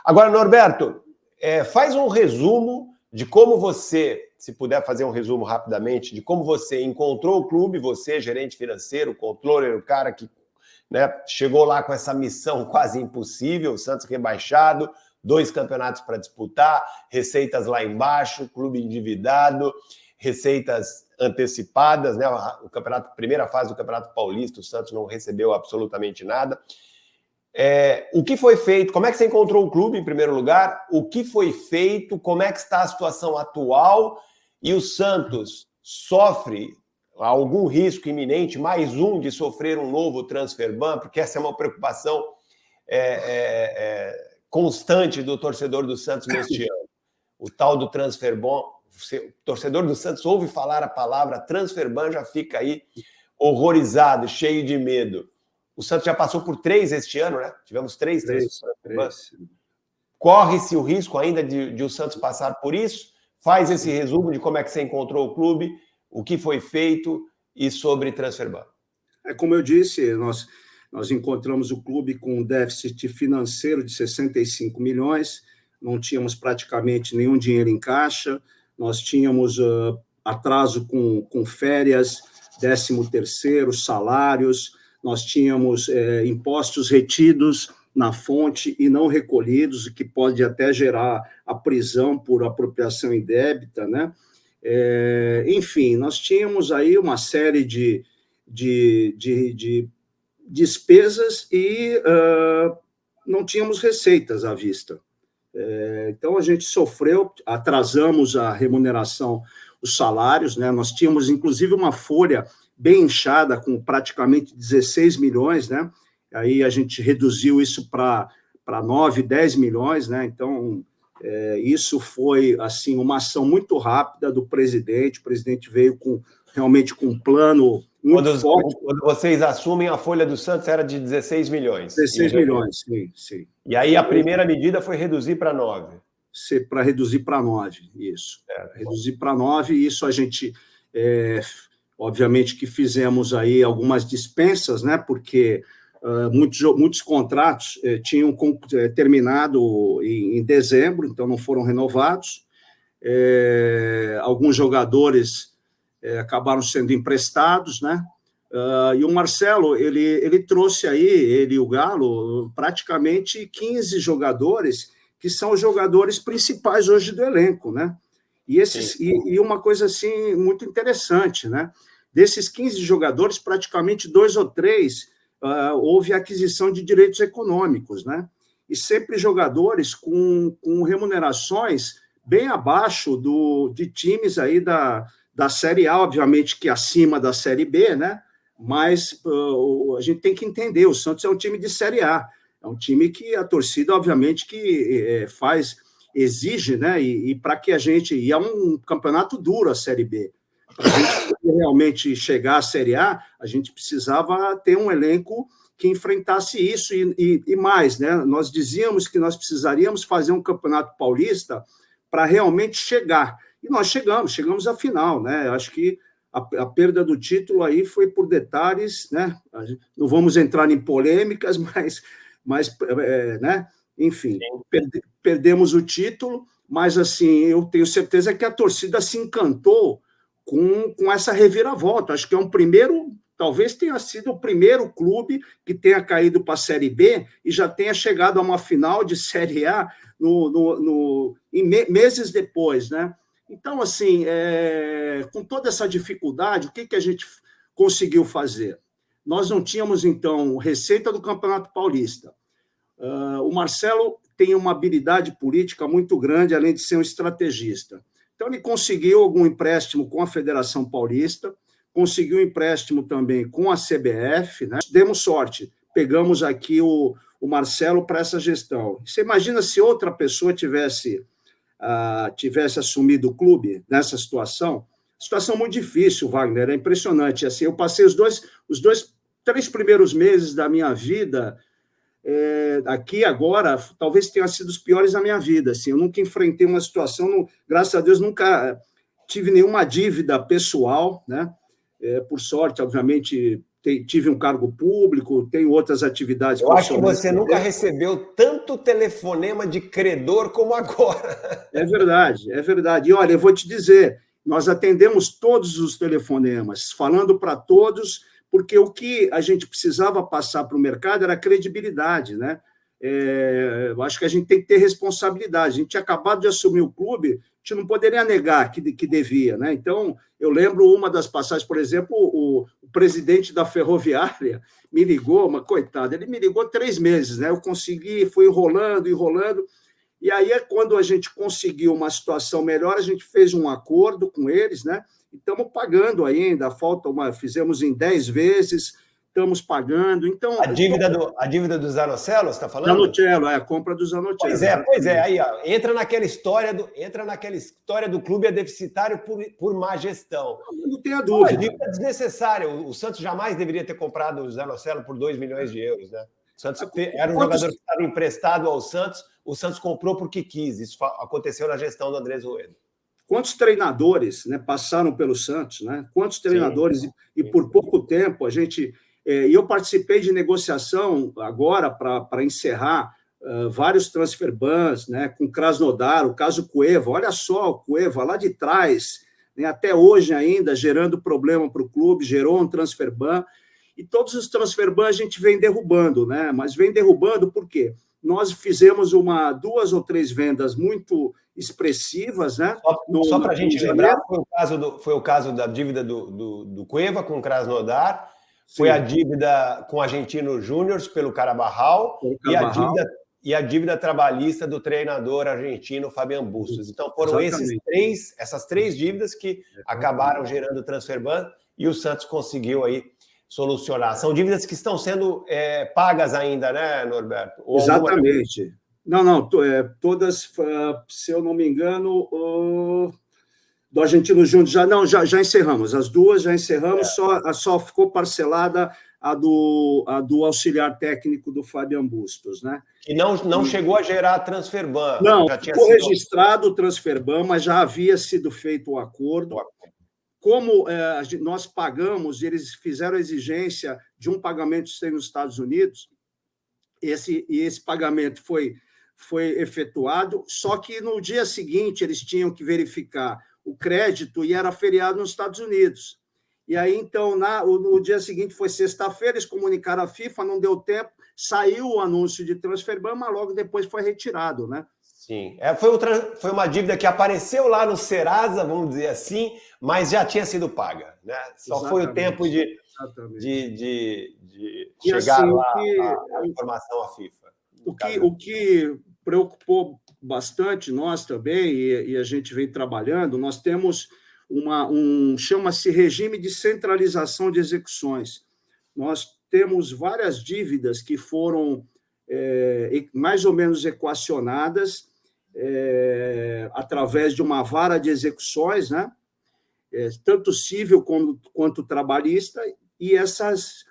Agora, Norberto, faz um resumo de como você, se puder fazer um resumo rapidamente, de como você encontrou o clube, você, gerente financeiro, controller, o cara que, né, chegou lá com essa missão quase impossível, o Santos rebaixado, 2 campeonatos para disputar, receitas lá embaixo, clube endividado, receitas antecipadas, né? O campeonato, primeira fase do Campeonato Paulista, o Santos não recebeu absolutamente nada. O que foi feito? Como é que você encontrou o clube, em primeiro lugar? O que foi feito? Como é que está a situação atual? E o Santos sofre algum risco iminente, mais um, de sofrer um novo transfer ban? Porque essa é uma preocupação constante do torcedor do Santos neste ano. O tal do transfer ban, o torcedor do Santos ouve falar a palavra transfer ban, já fica aí horrorizado, cheio de medo. O Santos já passou por 3 este ano, né? Tivemos 3 transfer bans. Corre-se o risco ainda de o Santos passar por isso? Faz esse resumo de como é que você encontrou o clube, o que foi feito e sobre transfer ban. Como eu disse, nós encontramos o clube com um déficit financeiro de 65 milhões, não tínhamos praticamente nenhum dinheiro em caixa, nós tínhamos atraso com férias, 13º, salários, nós tínhamos impostos retidos na fonte e não recolhidos, o que pode até gerar a prisão por apropriação indébita, né? Enfim, nós tínhamos aí uma série de despesas e não tínhamos receitas à vista. Então, a gente sofreu, atrasamos a remuneração, os salários, né? Nós tínhamos, inclusive, uma folha bem inchada, com praticamente 16 milhões, né? Aí a gente reduziu isso para 9, 10 milhões, né? Então, isso foi, assim, uma ação muito rápida do presidente. O presidente veio realmente com um plano muito forte. Quando vocês assumem, a folha do Santos era de 16 milhões. 16 milhões, sim. E aí a primeira medida foi reduzir para 9. Para reduzir para 9, isso. Reduzir para 9, e isso a gente, obviamente que fizemos aí algumas dispensas, né, porque muitos contratos tinham terminado em dezembro, então não foram renovados. Alguns jogadores acabaram sendo emprestados, né? E o Marcelo, ele trouxe aí, ele e o Galo, praticamente 15 jogadores que são os jogadores principais hoje do elenco, né? E uma coisa assim muito interessante, né? Desses 15 jogadores, praticamente 2 ou 3 houve aquisição de direitos econômicos, né? E sempre jogadores com remunerações bem abaixo de times aí da Série A, obviamente que acima da Série B, né? Mas a gente tem que entender, o Santos é um time de Série A, é um time que a torcida, obviamente, que exige, né? E para que a gente... E é um campeonato duro a Série B. Para a gente realmente chegar à Série A, a gente precisava ter um elenco que enfrentasse isso e mais, né? Nós dizíamos que nós precisaríamos fazer um campeonato paulista para realmente chegar. E nós chegamos à final, né? Acho que a perda do título aí foi por detalhes, né? Não vamos entrar em polêmicas, mas né? Enfim, perdemos o título, mas assim, eu tenho certeza que a torcida se encantou com essa reviravolta. Acho que é talvez tenha sido o primeiro clube que tenha caído para a Série B e já tenha chegado a uma final de Série A meses depois, né? Então, assim, com toda essa dificuldade, o que a gente conseguiu fazer? Nós não tínhamos, então, receita do Campeonato Paulista. O Marcelo tem uma habilidade política muito grande, além de ser um estrategista. Então, ele conseguiu algum empréstimo com a Federação Paulista, conseguiu um empréstimo também com a CBF, né? Demos sorte, pegamos aqui o Marcelo para essa gestão. Você imagina se outra pessoa tivesse assumido o clube nessa situação muito difícil, Wagner, é impressionante. Assim, eu passei os 3 primeiros meses da minha vida aqui agora, talvez tenha sido os piores da minha vida. Assim, eu nunca enfrentei uma situação, graças a Deus, nunca tive nenhuma dívida pessoal, né? Por sorte, obviamente, tive um cargo público, tenho outras atividades Eu acho que profissionais. você nunca recebeu tanto telefonema de credor como agora. É verdade, é verdade. E olha, eu vou te dizer, nós atendemos todos os telefonemas, falando para todos, porque o que a gente precisava passar para o mercado era credibilidade, né? Eu acho que a gente tem que ter responsabilidade. A gente tinha acabado de assumir o clube, a gente não poderia negar que devia, né? Então, eu lembro uma das passagens, por exemplo, o presidente da Ferroviária me ligou, mas coitado, ele me ligou 3 meses, né? Eu consegui, fui enrolando, e aí é quando a gente conseguiu uma situação melhor, a gente fez um acordo com eles, né? E estamos pagando ainda, fizemos em 10 vezes, estamos pagando. Então, A dívida do Zanocelo, você está falando? Zanocelo, a compra do Zanocelo. Pois é, aí ó, entra naquela história do clube é deficitário por má gestão. Não tenha dúvida. A dívida é desnecessária. O Santos jamais deveria ter comprado o Zanocelo por 2 milhões de euros, né? O Santos era um jogador que estava emprestado ao Santos, o Santos comprou porque quis. Isso aconteceu na gestão do Andrés Rueda. Quantos treinadores, né, passaram pelo Santos, né? Quantos treinadores, e por pouco tempo a gente... E eu participei de negociação agora para encerrar vários transfer bans, né, com Krasnodar, o caso Cueva. Olha só, o Cueva lá de trás, né, até hoje ainda, gerando problema para o clube, gerou um transfer ban. E todos os transfer bans a gente vem derrubando, né? Mas vem derrubando por quê? Nós fizemos 2 ou 3 vendas muito expressivas, né? Só para a gente lembrar, foi o caso da dívida do Cueva com o Krasnodar, foi a dívida com o Argentino Júnior pelo Carabarral e a dívida trabalhista do treinador argentino Fabian Bustos. Então foram essas 3 dívidas que acabaram gerando transfer ban e o Santos conseguiu aí solucionar. São dívidas que estão sendo pagas ainda, né, Norberto? Exatamente. Não, todas, se eu não me engano, do Argentino Júnior já encerramos. As 2 já encerramos, só ficou parcelada a do auxiliar técnico do Fabian Bustos, né? Que não chegou a gerar transfer ban. Não, ficou registrado o transfer ban, mas já havia sido feito o acordo. Como nós pagamos, eles fizeram a exigência de um pagamento sem nos Estados Unidos, esse pagamento foi efetuado, só que no dia seguinte eles tinham que verificar o crédito e era feriado nos Estados Unidos. E aí, então, no dia seguinte, foi sexta-feira, eles comunicaram à FIFA, não deu tempo, saiu o anúncio de transfer ban, mas logo depois foi retirado, né? Sim, foi uma dívida que apareceu lá no Serasa, vamos dizer assim, mas já tinha sido paga, né? Só foi o tempo de chegar assim, lá a informação à FIFA. O que preocupou bastante nós também, e a gente vem trabalhando, nós temos chama-se regime de centralização de execuções. Nós temos várias dívidas que foram mais ou menos equacionadas através de uma vara de execuções, né? Tanto civil quanto trabalhista, e essas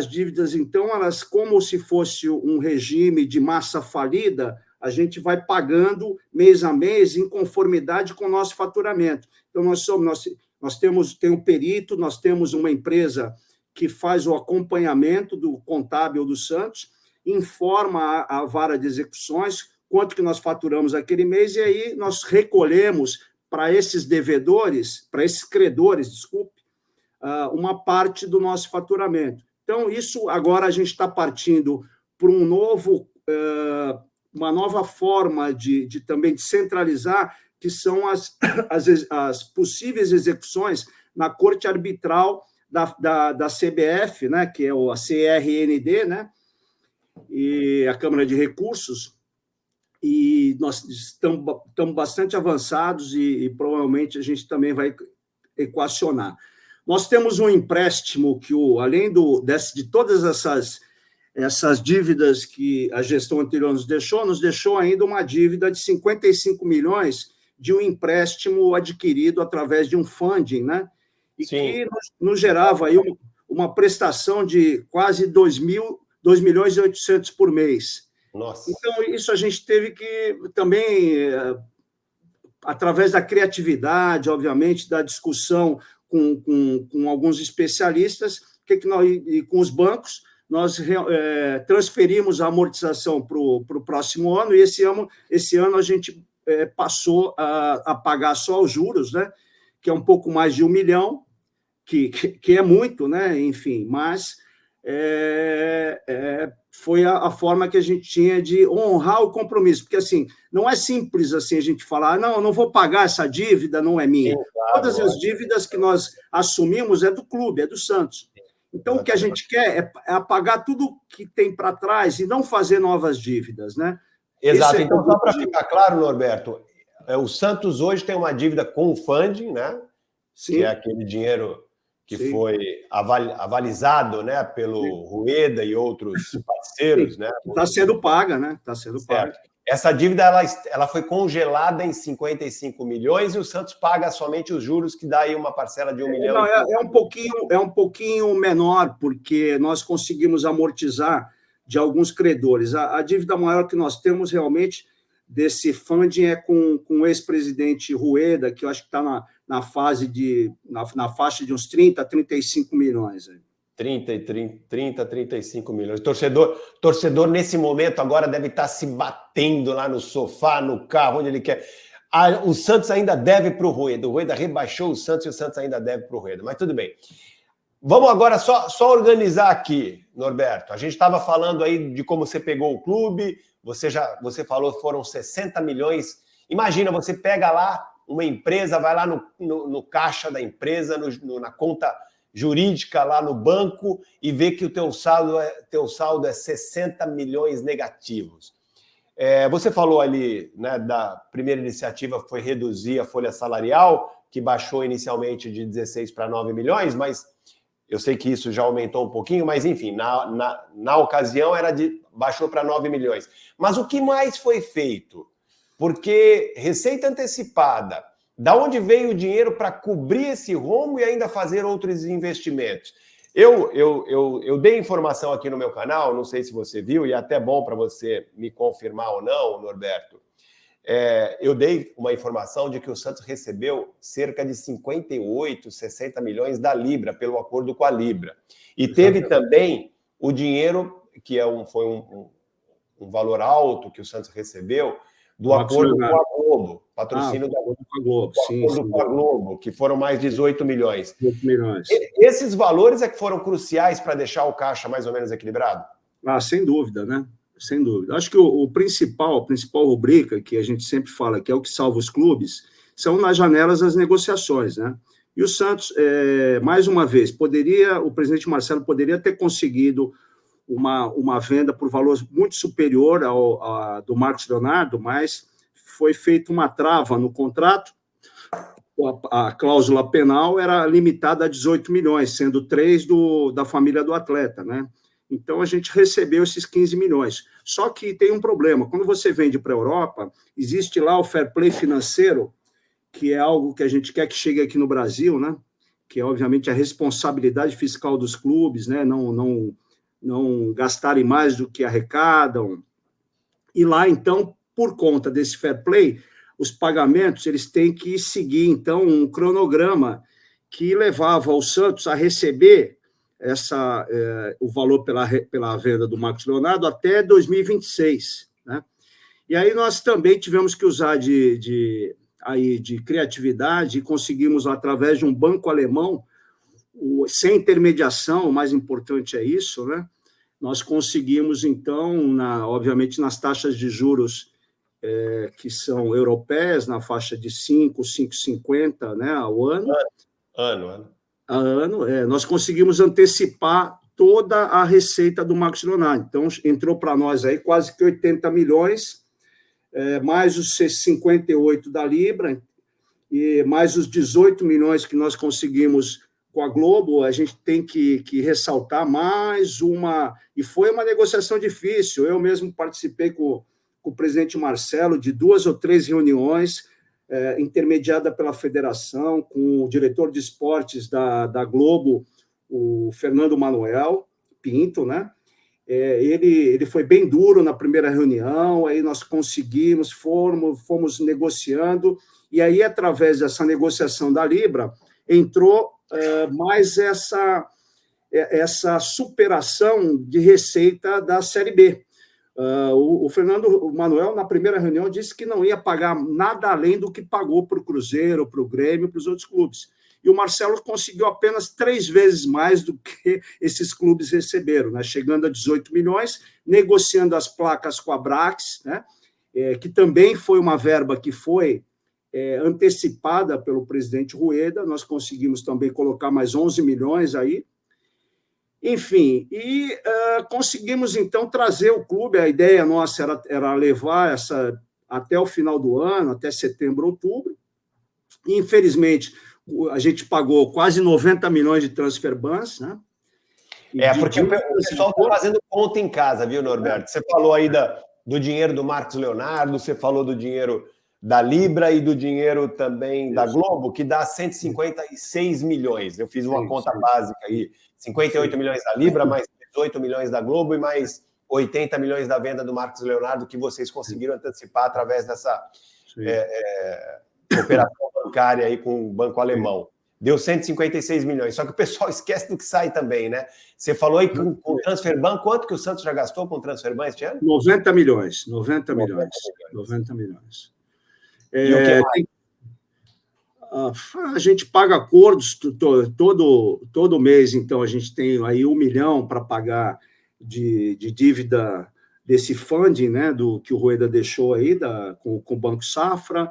dívidas, então, elas, como se fosse um regime de massa falida, a gente vai pagando mês a mês em conformidade com o nosso faturamento. Então, nós temos um perito, nós temos uma empresa que faz o acompanhamento do contábil do Santos, informa a vara de execuções quanto que nós faturamos aquele mês, e aí nós recolhemos para esses devedores, para esses credores, desculpe, uma parte do nosso faturamento. Então, isso agora a gente está partindo para uma nova forma também de centralizar, que são as possíveis execuções na Corte Arbitral da CBF, né, que é a CRND, né, e a Câmara de Recursos, e nós estamos bastante avançados e provavelmente a gente também vai equacionar. Nós temos um empréstimo que, além de todas essas dívidas que a gestão anterior nos deixou ainda uma dívida de 55 milhões de um empréstimo adquirido através de um funding, né? E sim, que nos gerava aí uma prestação de quase 2 milhões e 800 por mês. Nossa. Então, isso a gente teve que também, através da criatividade, obviamente, da discussão com alguns especialistas, e com os bancos, nós transferimos a amortização para o próximo ano, e esse ano a gente passou a pagar só os juros, né? Que é um pouco mais de 1 milhão, que é muito, né? Enfim, mas foi a forma que a gente tinha de honrar o compromisso, porque assim, não é simples assim a gente falar, não, eu não vou pagar essa dívida, não é minha. Sim, claro, todas as dívidas que nós assumimos é do clube, é do Santos. Então, o que a gente quer é apagar tudo que tem para trás e não fazer novas dívidas, né? Exato. Então, só para ficar claro, Norberto, o Santos hoje tem uma dívida com o funding, né? Sim. Que é aquele dinheiro que Sim. foi avalizado, né, pelo Sim. Rueda e outros parceiros, Sim. né? Está sendo paga, né? Está sendo paga. Essa dívida ela foi congelada em 55 milhões e o Santos paga somente os juros, que dá aí uma parcela de 1 milhão. Não, é um pouquinho menor, porque nós conseguimos amortizar de alguns credores. A dívida maior que nós temos realmente desse funding é com o ex-presidente Rueda, que eu acho que está na faixa de uns 30, 35 milhões. 30, 35 milhões. Torcedor, nesse momento, agora deve estar se batendo lá no sofá, no carro, onde ele quer. O Santos ainda deve para o Rueda. O Rueda rebaixou o Santos e o Santos ainda deve para o Rueda. Mas tudo bem. Vamos agora só organizar aqui, Norberto. A gente estava falando aí de como você pegou o clube. Você falou que foram 60 milhões. Imagina, você pega lá uma empresa, vai lá no caixa da empresa, na conta jurídica lá no banco e vê que o teu saldo é 60 milhões negativos. Você falou ali, né, da primeira iniciativa foi reduzir a folha salarial, que baixou inicialmente de 16 para 9 milhões, mas eu sei que isso já aumentou um pouquinho, mas enfim, na ocasião baixou para 9 milhões. Mas o que mais foi feito? Porque receita antecipada, da onde veio o dinheiro para cobrir esse rombo e ainda fazer outros investimentos? Eu dei informação aqui no meu canal, não sei se você viu, e é até bom para você me confirmar ou não, Norberto. Eu dei uma informação de que o Santos recebeu cerca de 58, 60 milhões da Libra, pelo acordo com a Libra. E teve também o dinheiro, que foi um valor alto que o Santos recebeu, do acordo com a Globo, patrocínio da Globo, com a Globo, que foram mais 18 milhões. 18 milhões. Esses valores é que foram cruciais para deixar o caixa mais ou menos equilibrado? Sem dúvida, né? Sem dúvida. Acho que a principal rubrica, que a gente sempre fala, que é o que salva os clubes, são nas janelas das negociações, né? E o Santos, mais uma vez, o presidente Marcelo poderia ter conseguido uma venda por valor muito superior ao do Marcos Leonardo, mas foi feita uma trava no contrato. A cláusula penal era limitada a 18 milhões, sendo 3 da família do atleta, né? Então, a gente recebeu esses 15 milhões. Só que tem um problema. Quando você vende para a Europa, existe lá o fair play financeiro, que é algo que a gente quer que chegue aqui no Brasil, né? Que é, obviamente, a responsabilidade fiscal dos clubes, né? Não gastarem mais do que arrecadam. E lá, então, por conta desse fair play, os pagamentos eles têm que seguir, então, um cronograma que levava o Santos a receber o valor pela venda do Marcos Leonardo até 2026. Né? E aí nós também tivemos que usar de criatividade e conseguimos, através de um banco alemão, sem intermediação, o mais importante é isso, né? Nós conseguimos, então, obviamente, nas taxas de juros que são europeias, na faixa de 5,50, né, ao ano. Nós conseguimos antecipar toda a receita do Marcos Leonardo. Então, entrou para nós aí quase que 80 milhões, mais os 58 da Libra, e mais os 18 milhões que nós conseguimos com a Globo. A gente tem que ressaltar mais uma... E foi uma negociação difícil. Eu mesmo participei com o presidente Marcelo de 2 ou 3 reuniões, intermediada pela federação, com o diretor de esportes da Globo, o Fernando Manuel Pinto, né? Ele foi bem duro na primeira reunião, aí nós conseguimos, fomos negociando, e aí, através dessa negociação da Libra, entrou mais essa superação de receita da Série B. O Fernando Manuel, na primeira reunião, disse que não ia pagar nada além do que pagou para o Cruzeiro, para o Grêmio, para os outros clubes. E o Marcelo conseguiu apenas 3 vezes mais do que esses clubes receberam, né? Chegando a 18 milhões, negociando as placas com a Brax, né? Que também foi uma verba que foi antecipada pelo presidente Rueda. Nós conseguimos também colocar mais 11 milhões aí. Enfim, conseguimos, então, trazer o clube. A ideia nossa era levar essa até o final do ano, até setembro, outubro. Infelizmente, a gente pagou quase 90 milhões de transfer bans, né? Porque o pessoal está fazendo conta em casa, viu, Norberto? Você falou aí do dinheiro do Marcos Leonardo, você falou do dinheiro da Libra e do dinheiro também da Globo, que dá 156 milhões. Eu fiz uma conta básica aí, 58 milhões da Libra, mais 18 milhões da Globo e mais 80 milhões da venda do Marcos Leonardo, que vocês conseguiram antecipar através dessa operação bancária aí com o Banco Alemão. Deu 156 milhões. Só que o pessoal esquece do que sai também, né? Você falou aí com o Transfer Ban, quanto que o Santos já gastou com o Transfer Ban este ano? 90 milhões. 90 milhões. E o que mais? A gente paga acordos todo mês, então a gente tem aí 1 milhão para pagar de dívida desse funding, né, que o Rueda deixou aí com o Banco Safra.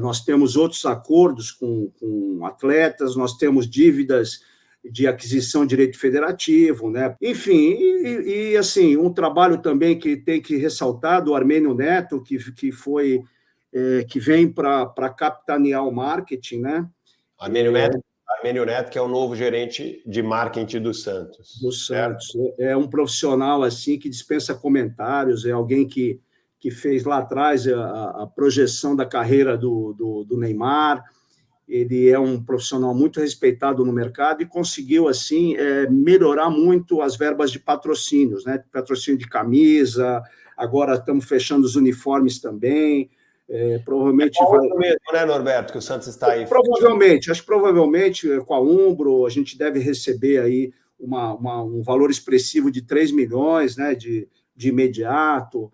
Nós temos outros acordos com atletas, nós temos dívidas de aquisição de direito federativo, né? Enfim, e assim, um trabalho também que tem que ressaltar do Armênio Neto, que vem para capitanear o marketing, né? Armênio Neto, que é o novo gerente de marketing do Santos. Do Santos. É um profissional assim que dispensa comentários, é alguém que fez lá atrás a projeção da carreira do Neymar. Ele é um profissional muito respeitado no mercado e conseguiu, assim, melhorar muito as verbas de patrocínios, né? Patrocínio de camisa, agora estamos fechando os uniformes também. Provavelmente vai... mesmo, né, Norberto, que o Santos está aí? Acho que provavelmente com a Umbro a gente deve receber aí um valor expressivo de 3 milhões, né, de imediato.